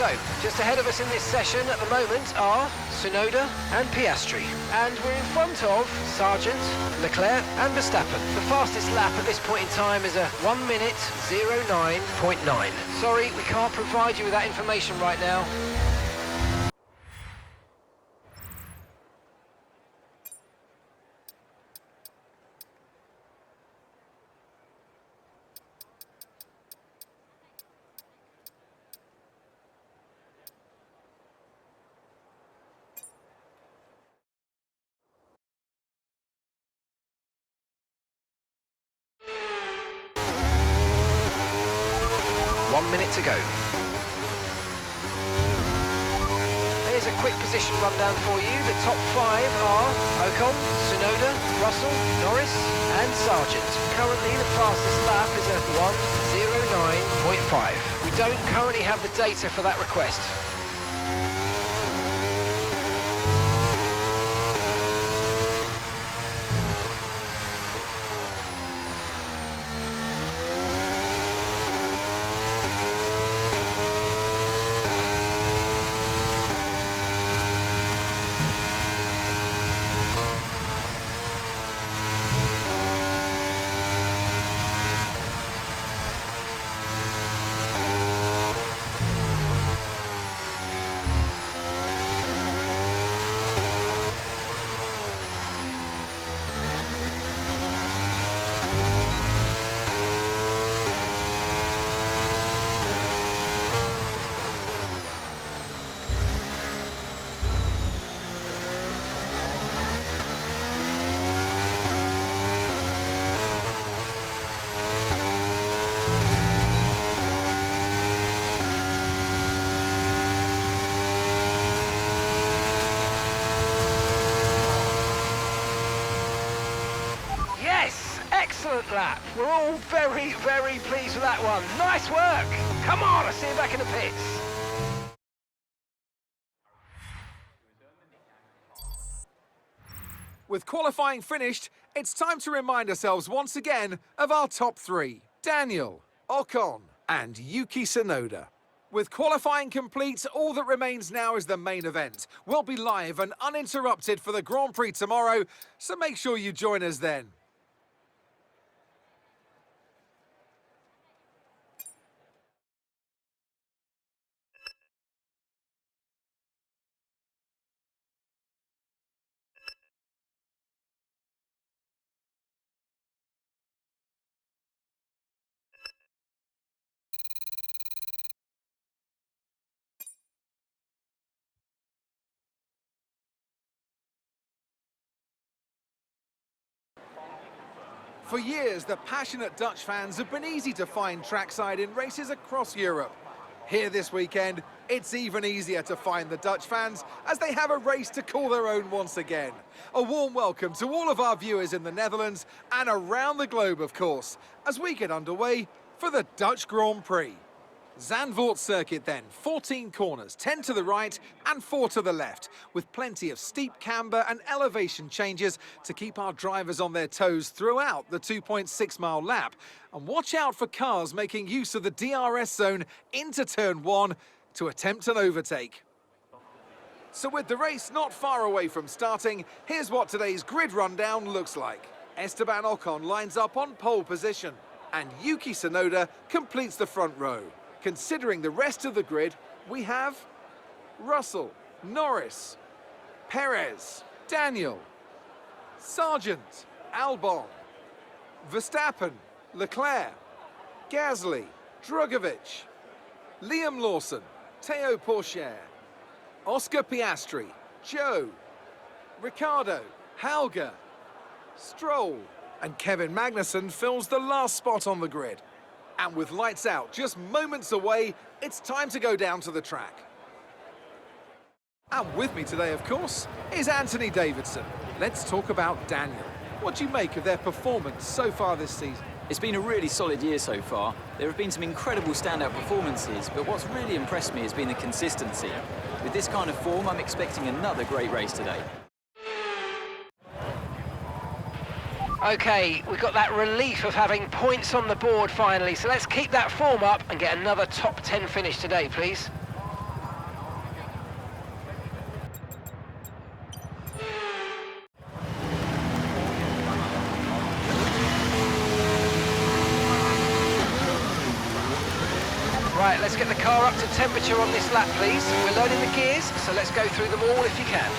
So, just ahead of us in this session at the moment are Tsunoda and Piastri. And we're in front of Sargent, Leclerc and Verstappen. The fastest lap at this point in time is a 1 minute 09.9. Sorry, we can't provide you with that information right now. One minute to go. Here's a quick position rundown for you. The top 5 are Ocon, Tsunoda, Russell, Norris and Sargent. Currently the fastest lap is a 1:09.5. We don't currently have the data for that request. Excellent lap. We're all very, very pleased with that one. Nice work. Come on, I'll see you back in the pits. With qualifying finished, it's time to remind ourselves once again of our top 3. Daniel, Ocon and Yuki Tsunoda. With qualifying complete, all that remains now is the main event. We'll be live and uninterrupted for the Grand Prix tomorrow, so make sure you join us then. For years, the passionate Dutch fans have been easy to find trackside in races across Europe. Here this weekend, it's even easier to find the Dutch fans as they have a race to call their own once again. A warm welcome to all of our viewers in the Netherlands and around the globe, of course, as we get underway for the Dutch Grand Prix. Zandvoort circuit then, 14 corners, 10 to the right and 4 to the left, with plenty of steep camber and elevation changes to keep our drivers on their toes throughout the 2.6-mile lap. And watch out for cars making use of the DRS zone into turn 1 to attempt an overtake. So with the race not far away from starting, here's what today's grid rundown looks like. Esteban Ocon lines up on pole position, and Yuki Tsunoda completes the front row. Considering the rest of the grid, we have Russell, Norris, Perez, Daniel, Sargent, Albon, Verstappen, Leclerc, Gasly, Drugovich, Liam Lawson, Théo Pourchaire, Oscar Piastri, Joe, Ricciardo, Halger, Stroll, and Kevin Magnussen fills the last spot on the grid. And with lights out just moments away, it's time to go down to the track. And with me today, of course, is Anthony Davidson. Let's talk about Daniel. What do you make of their performance so far this season? It's been a really solid year so far. There have been some incredible standout performances, but what's really impressed me has been the consistency. With this kind of form, I'm expecting another great race today. Okay, we've got that relief of having points on the board finally, so let's keep that form up and get another top 10 finish today, please. Right, let's get the car up to temperature on this lap, please. We're learning the gears, so let's go through them all if you can.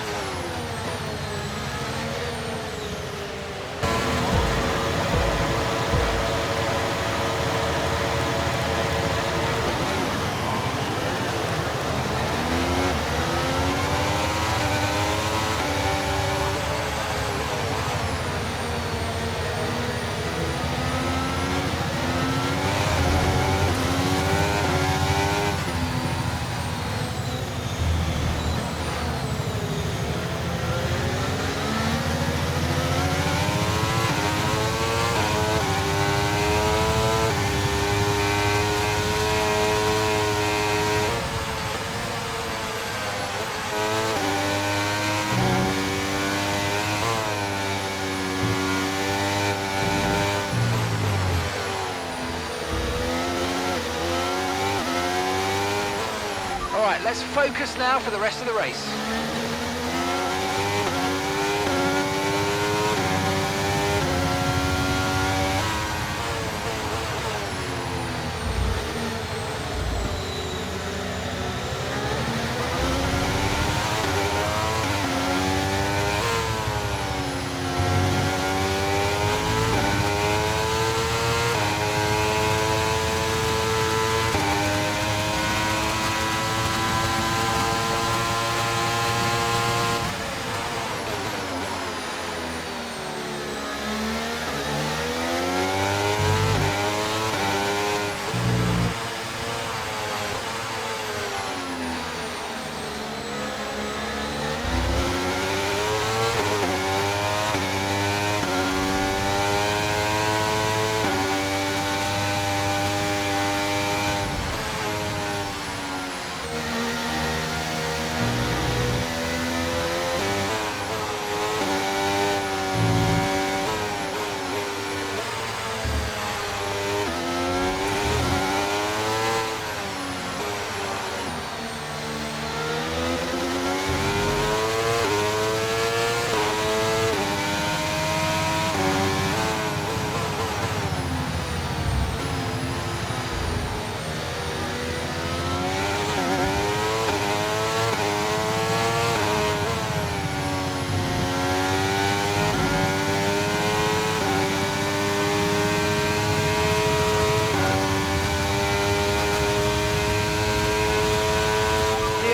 Alright, let's focus now for the rest of the race.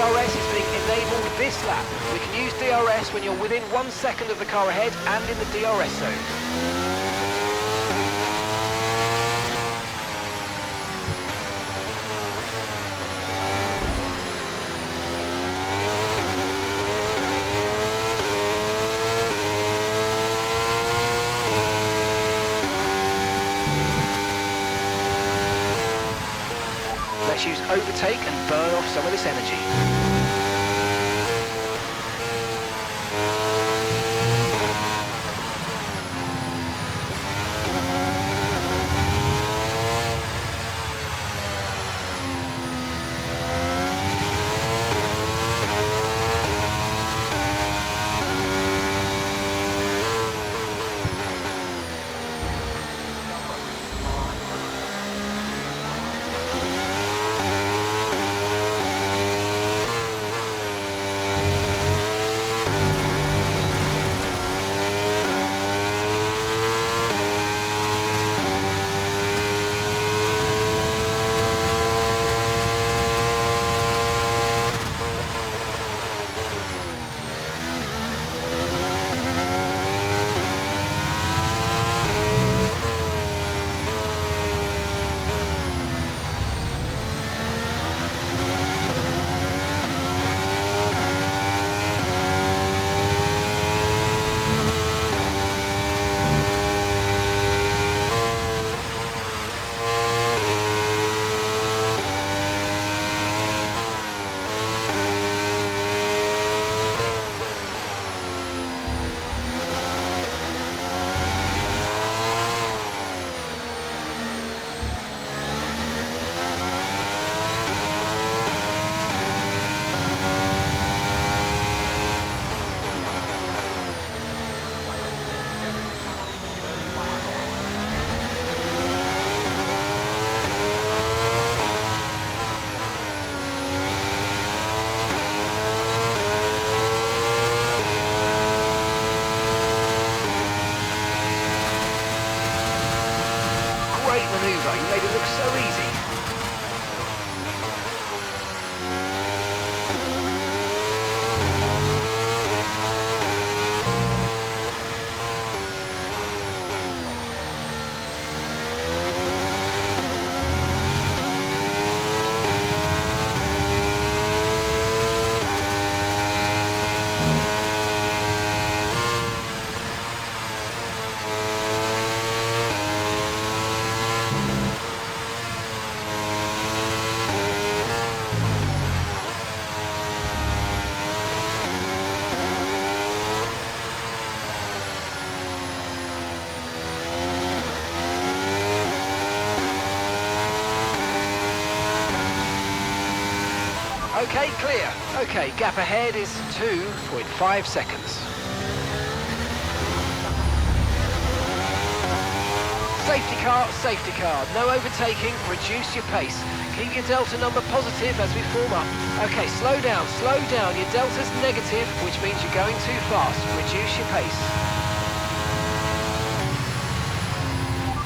DRS is being enabled this lap. We can use DRS when you're within 1 second of the car ahead and in the DRS zone. Let's use overtake and burn off some of this energy. great manoeuvre. He made it look so easy. Okay, clear. Okay, gap ahead is 2.5 seconds. Safety car. No overtaking, reduce your pace. Keep your delta number positive as we form up. Okay, slow down. Your delta's negative, which means you're going too fast. Reduce your pace.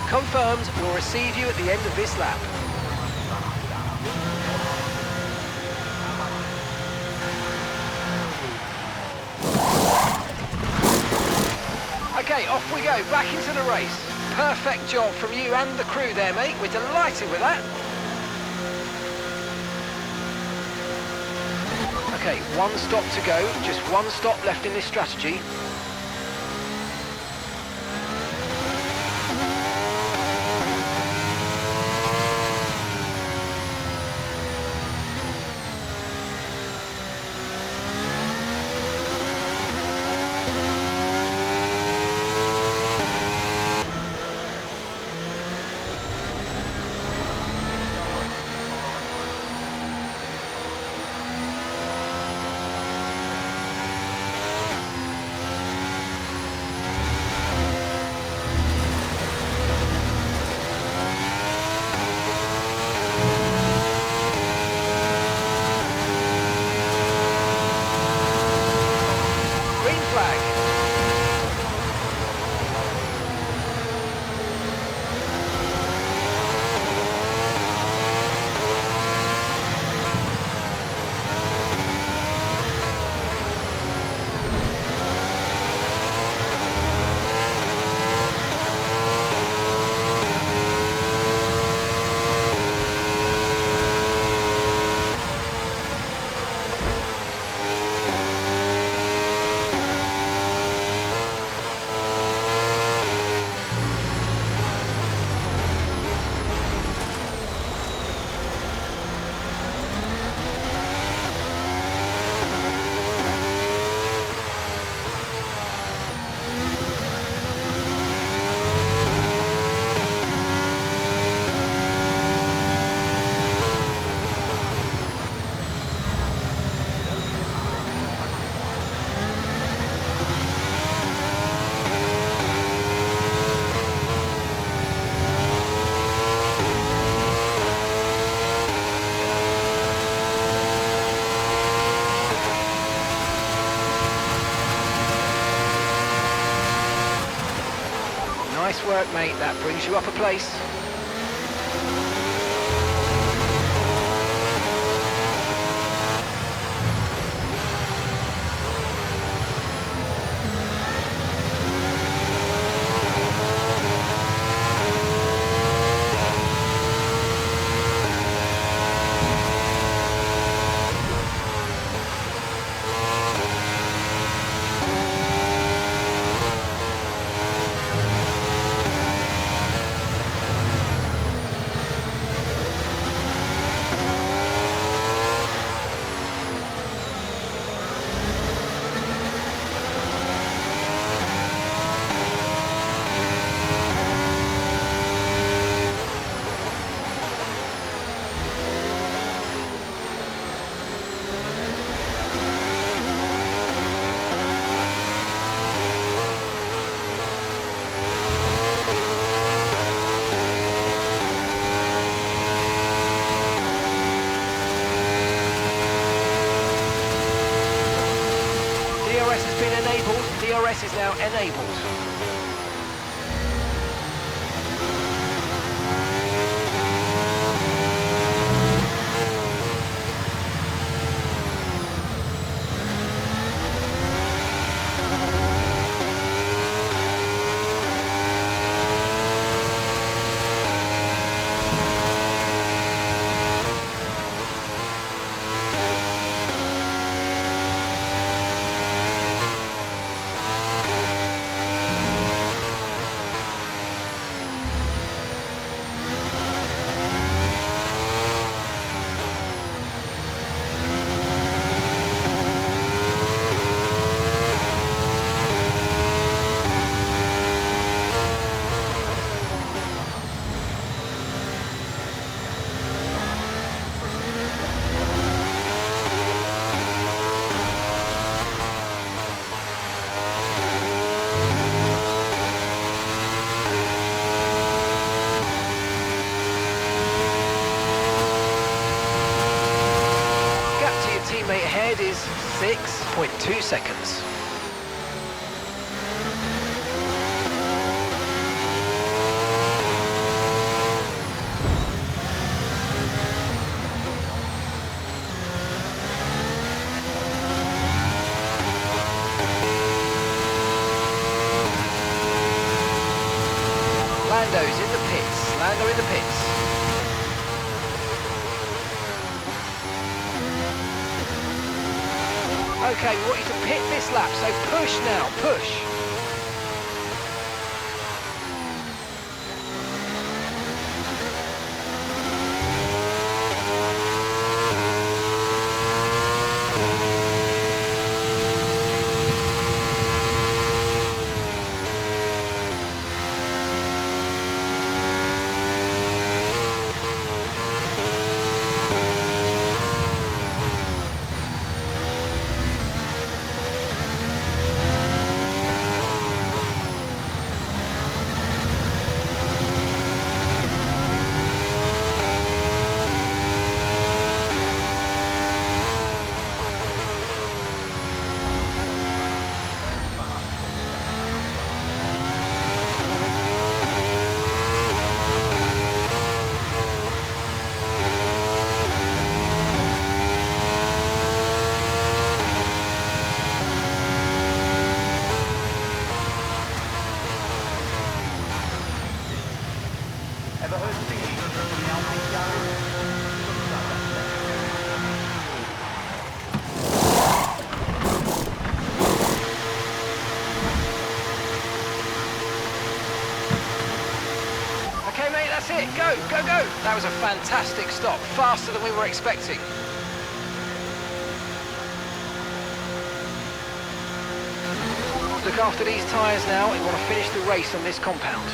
Confirmed, we'll receive you at the end of this lap. Okay, off we go, back into the race. Perfect job from you and the crew there, mate. We're delighted with that. Okay, one stop to go. Just one stop left in this strategy. Nice work, mate. That brings you up a place. DRS is now enabled. 2 seconds. Lando's in the pits. Lando in the pits. Okay, we want you to pit this lap, so push now, push. Okay, mate, that's it. Go, go, go. That was a fantastic stop. Faster than we were expecting. Look after these tyres now. We want to finish the race on this compound.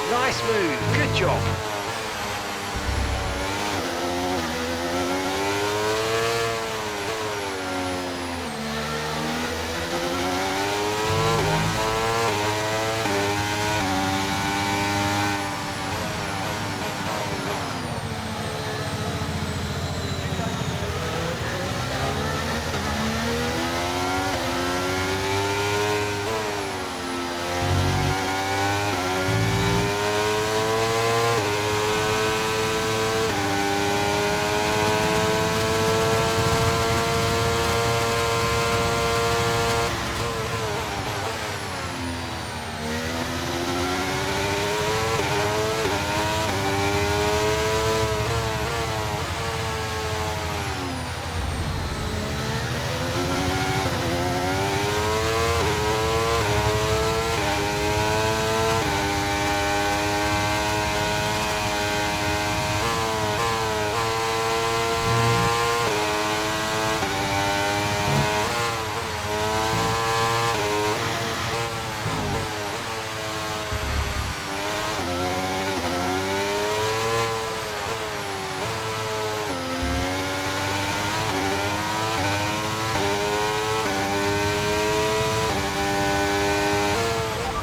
Nice move, good job.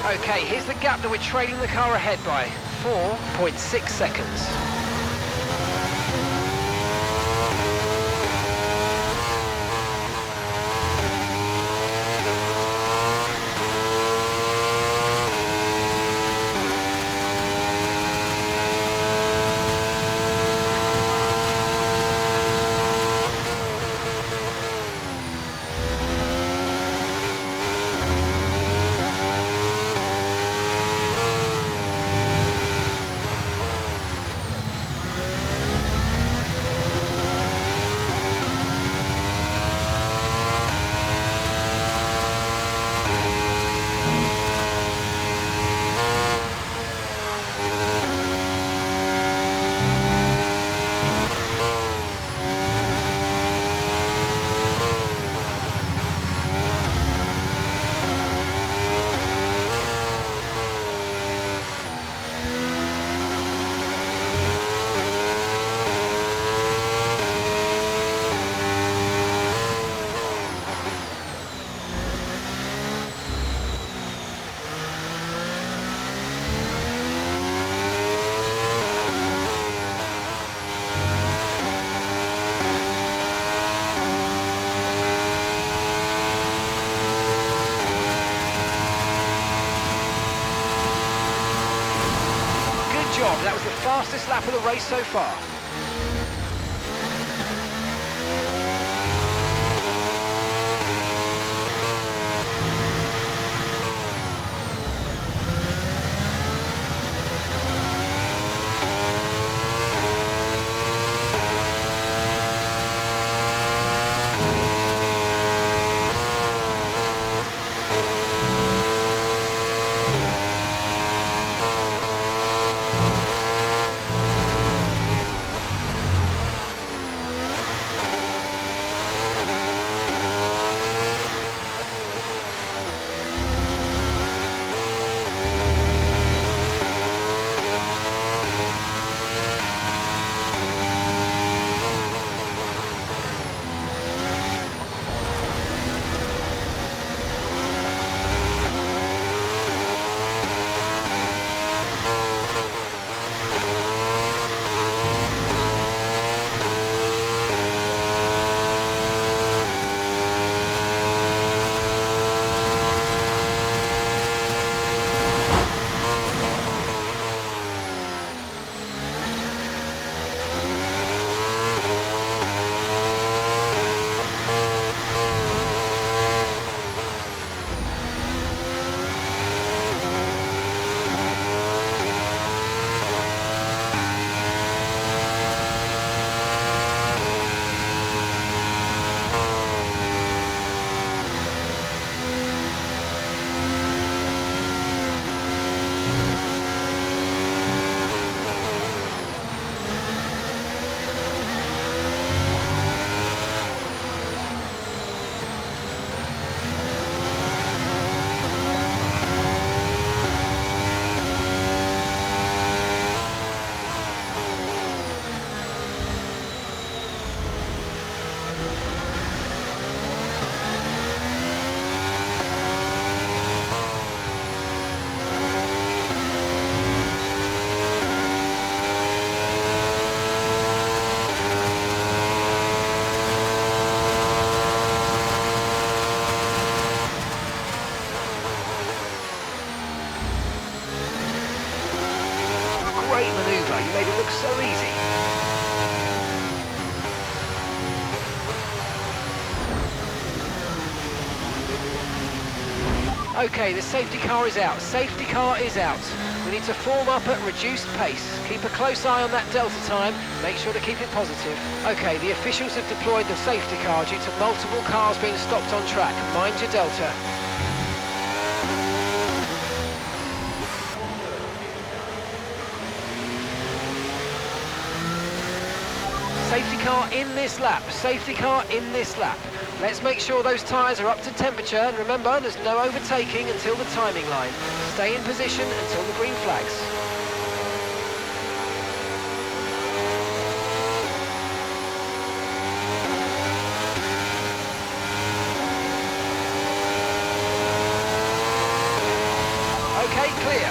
Okay, here's the gap that we're trailing the car ahead by. 4.6 seconds. job. That was the fastest lap of the race so far. Great manoeuvre, you made it look so easy. Okay, the safety car is out. Safety car is out. We need to form up at reduced pace. Keep a close eye on that delta time. Make sure to keep it positive. Okay, the officials have deployed the safety car due to multiple cars being stopped on track. Mind your delta. Safety car in this lap, safety car in this lap. Let's make sure those tyres are up to temperature, and remember, there's no overtaking until the timing line. Stay in position until the green flags. Okay, clear.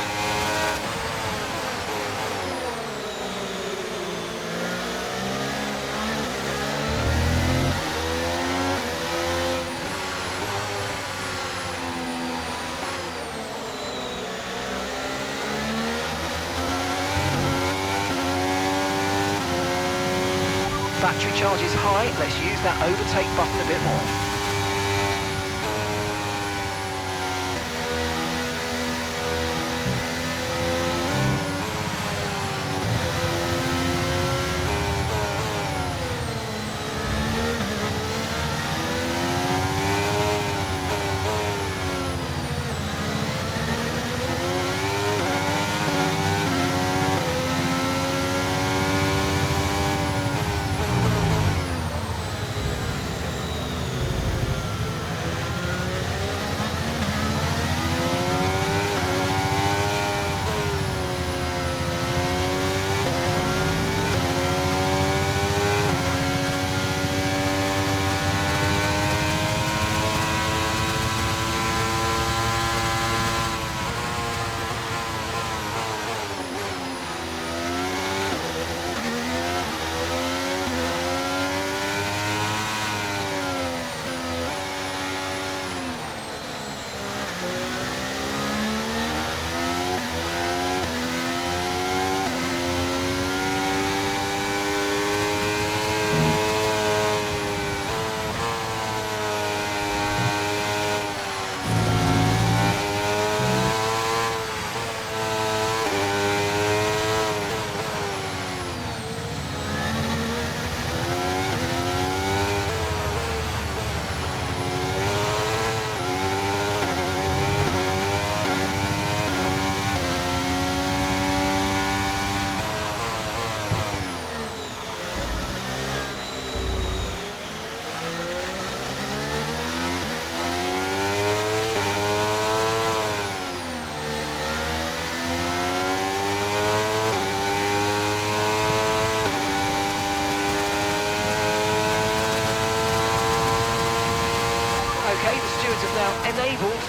Battery charge is high, let's use that overtake button a bit more.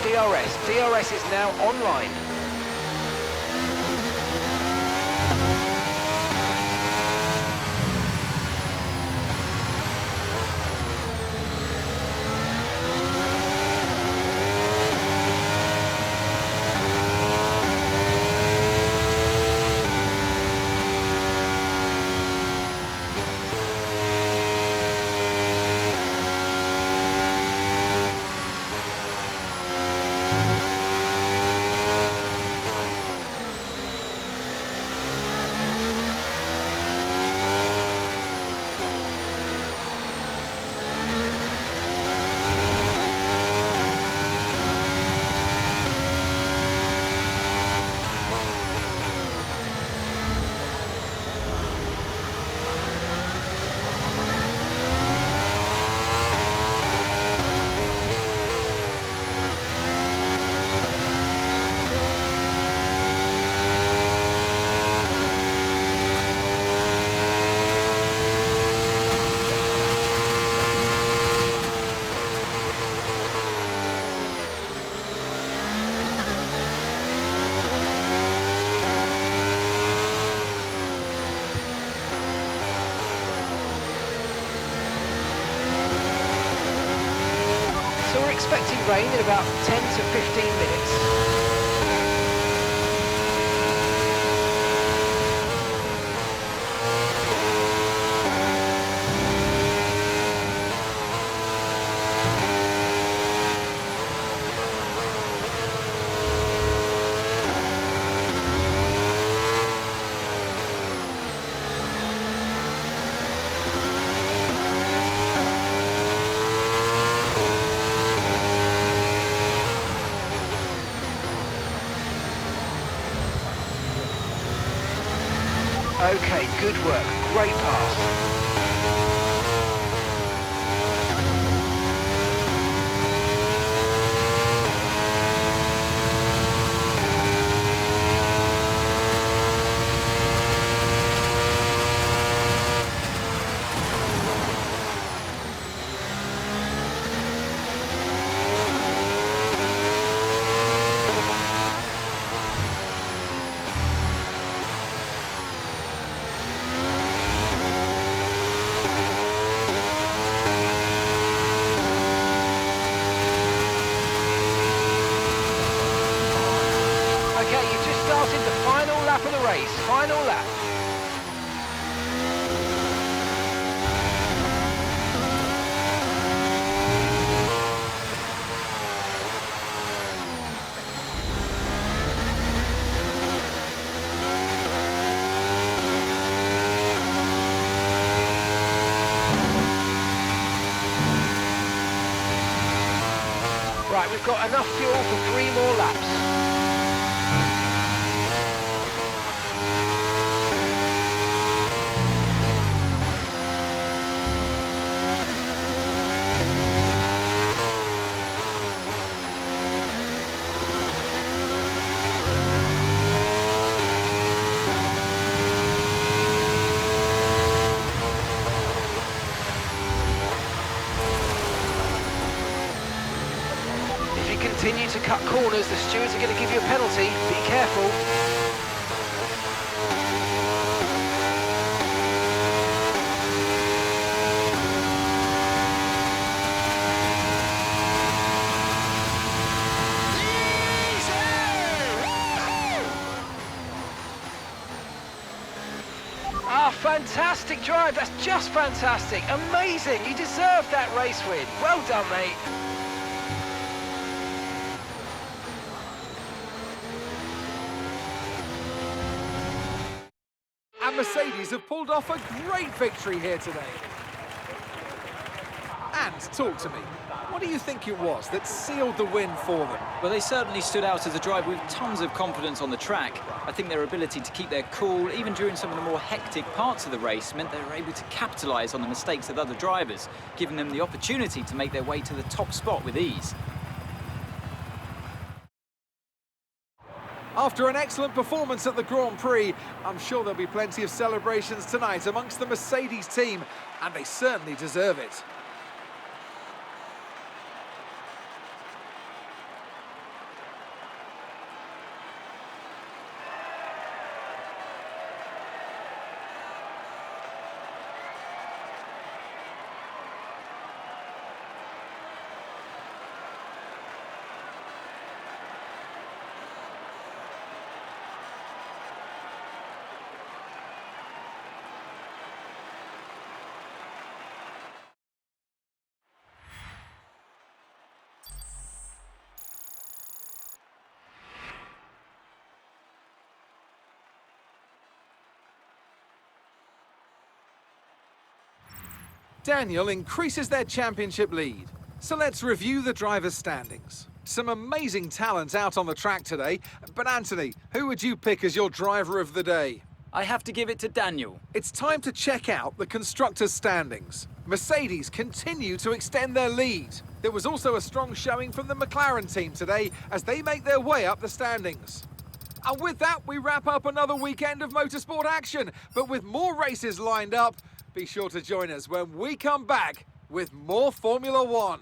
DRS. DRS is now online. So we're expecting rain in about 10 to 15 minutes. Okay, good work. Great pass. Okay, you've just started the final lap of the race. Final lap. Right, we've got enough fuel for 3 more laps. Continue to cut corners, the stewards are going to give you a penalty, be careful. Ah, fantastic drive, that's just fantastic, amazing, you deserve that race win. Well done, mate. And Mercedes have pulled off a great victory here today. And talk to me, what do you think it was that sealed the win for them? Well, they certainly stood out as a driver with tons of confidence on the track. I think their ability to keep their cool, even during some of the more hectic parts of the race, meant they were able to capitalise on the mistakes of other drivers, giving them the opportunity to make their way to the top spot with ease. After an excellent performance at the Grand Prix, I'm sure there'll be plenty of celebrations tonight amongst the Mercedes team, and they certainly deserve it. Daniel increases their championship lead. So let's review the drivers' standings. Some amazing talent out on the track today, but Anthony, who would you pick as your driver of the day? I have to give it to Daniel. It's time to check out the constructors' standings. Mercedes continue to extend their lead. There was also a strong showing from the McLaren team today as they make their way up the standings. And with that, we wrap up another weekend of motorsport action. But with more races lined up, be sure to join us when we come back with more Formula One.